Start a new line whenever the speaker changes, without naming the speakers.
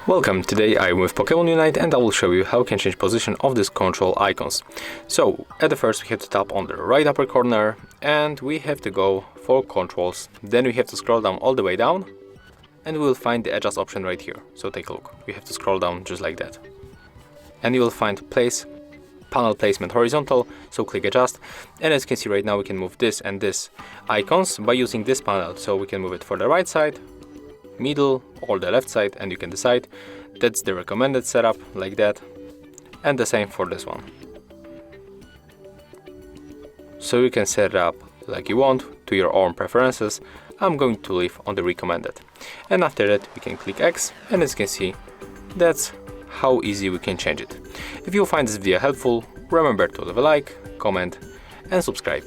Welcome, today I'm with Pokemon Unite and I will show you how you can change position of these control icons. So, at the first we have to tap on the right upper corner and we have to go for controls. Then we have to scroll down all the way down and we will find the adjust option right here. So take a look, we have to scroll down just like that. And you will find place, panel placement horizontal, so click adjust. And as you can see right now we can move this and this icons by using this panel. So we can move it for the right side, middle or the left side, and you can decide. That's the recommended setup, like that, and the same for this one. So you can set it up like you want to your own preferences. I'm going to leave on the recommended, and after that we can click X, and as you can see, that's how easy we can change it. If you find this video helpful, remember to leave a like, comment and subscribe.